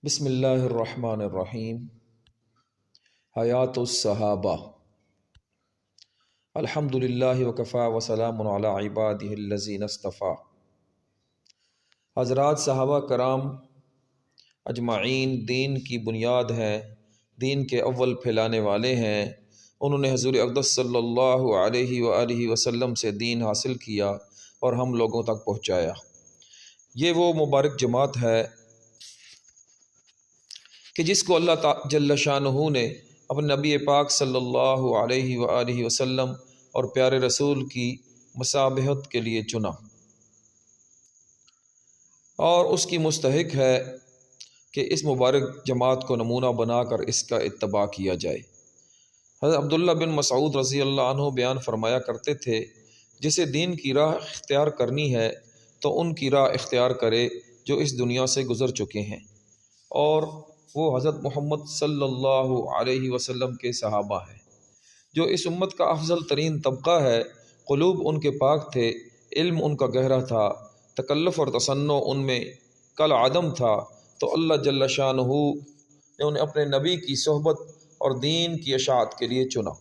بسم اللہ الرحمن الرحیم۔ حیات الصحابہ۔ الحمد للہ وکفا وسلام علی عبادہ الذین اصطفیٰ۔ حضرات صحابہ کرام اجمعین دین کی بنیاد ہیں، دین کے اول پھیلانے والے ہیں۔ انہوں نے حضور اقدس صلی اللہ علیہ وآلہ وسلم سے دین حاصل کیا اور ہم لوگوں تک پہنچایا۔ یہ وہ مبارک جماعت ہے کہ جس کو اللہ جل شانہ نے اپنے نبی پاک صلی اللہ علیہ وآلہ وسلم اور پیارے رسول کی مصابحت کے لیے چنا، اور اس کی مستحق ہے کہ اس مبارک جماعت کو نمونہ بنا کر اس کا اتباع کیا جائے۔ حضرت عبداللہ بن مسعود رضی اللہ عنہ بیان فرمایا کرتے تھے، جسے دین کی راہ اختیار کرنی ہے تو ان کی راہ اختیار کرے جو اس دنیا سے گزر چکے ہیں، اور وہ حضرت محمد صلی اللہ علیہ وسلم کے صحابہ ہیں، جو اس امت کا افضل ترین طبقہ ہے۔ قلوب ان کے پاک تھے، علم ان کا گہرا تھا، تکلف اور تصنع ان میں کل عدم تھا، تو اللہ جل شانہ نے انہیں اپنے نبی کی صحبت اور دین کی اشاعت کے لیے چنا۔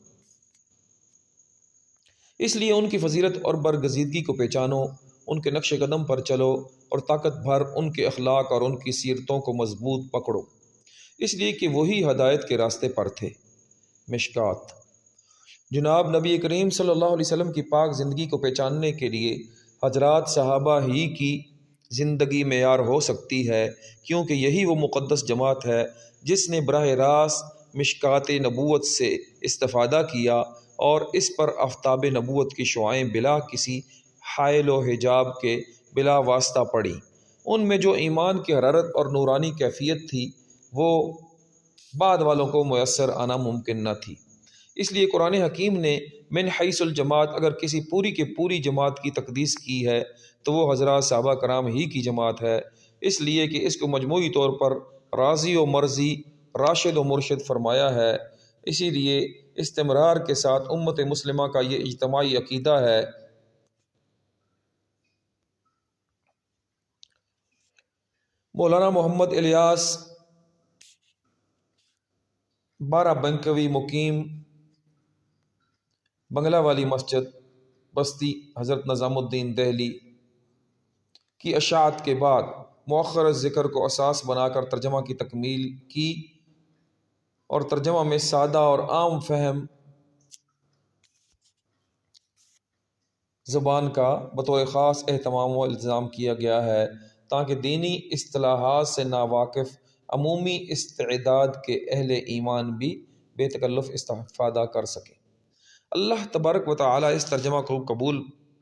اس لیے ان کی فضیلت اور برگزیدگی کو پہچانو، ان کے نقش قدم پر چلو اور طاقت بھر ان کے اخلاق اور ان کی سیرتوں کو مضبوط پکڑو، اس لیے کہ وہی ہدایت کے راستے پر تھے۔ مشکات۔ جناب نبی کریم صلی اللہ علیہ وسلم کی پاک زندگی کو پہچاننے کے لیے حضرات صحابہ ہی کی زندگی معیار ہو سکتی ہے، کیونکہ یہی وہ مقدس جماعت ہے جس نے براہ راست مشکات نبوت سے استفادہ کیا اور اس پر آفتاب نبوت کی شعائیں بلا کسی حائل و حجاب کے بلا واسطہ پڑی۔ ان میں جو ایمان کی حرارت اور نورانی کیفیت تھی وہ بعد والوں کو میسر آنا ممکن نہ تھی۔ اس لیے قرآن حکیم نے من حیث الجماعت اگر کسی پوری کے پوری جماعت کی تقدیس کی ہے تو وہ حضرات صحابہ کرام ہی کی جماعت ہے، اس لیے کہ اس کو مجموعی طور پر راضی و مرضی، راشد و مرشد فرمایا ہے۔ اسی لیے استمرار کے ساتھ امت مسلمہ کا یہ اجتماعی عقیدہ ہے۔ مولانا محمد الیاس 12 بنکوی مقیم بنگلہ والی مسجد بستی حضرت نظام الدین دہلی کی اشاعت کے بعد مؤخر ذکر کو اساس بنا کر ترجمہ کی تکمیل کی، اور ترجمہ میں سادہ اور عام فہم زبان کا بطور خاص اہتمام و التزام کیا گیا ہے تاکہ دینی اصطلاحات سے ناواقف عمومی استعداد کے اہل ایمان بھی بے تکلف استفادہ کر سکیں۔ اللہ تبارک و تعالی اس ترجمہ کو قبول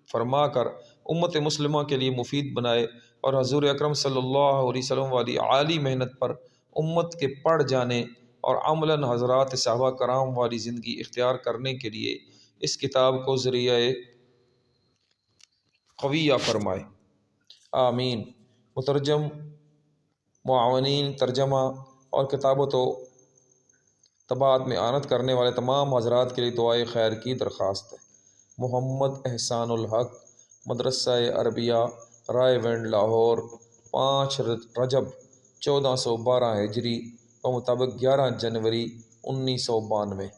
فرما کر امت مسلمہ کے لیے مفید بنائے، اور حضور اکرم صلی اللہ علیہ وسلم والی عالی محنت پر امت کے پڑھ جانے اور عملاً حضرات صحابہ کرام والی زندگی اختیار کرنے کے لیے اس کتاب کو ذریعہ قویہ فرمائے، آمین۔ مترجم، معاونین ترجمہ اور کتابت و طباعت میں اعانت کرنے والے تمام حضرات کے لیے دعائے خیر کی درخواست ہے۔ محمد احسان الحق، مدرسہ عربیہ رائے وینڈ لاہور، 5 رجب 1412 ہجری بمطابق 11 جنوری 1992۔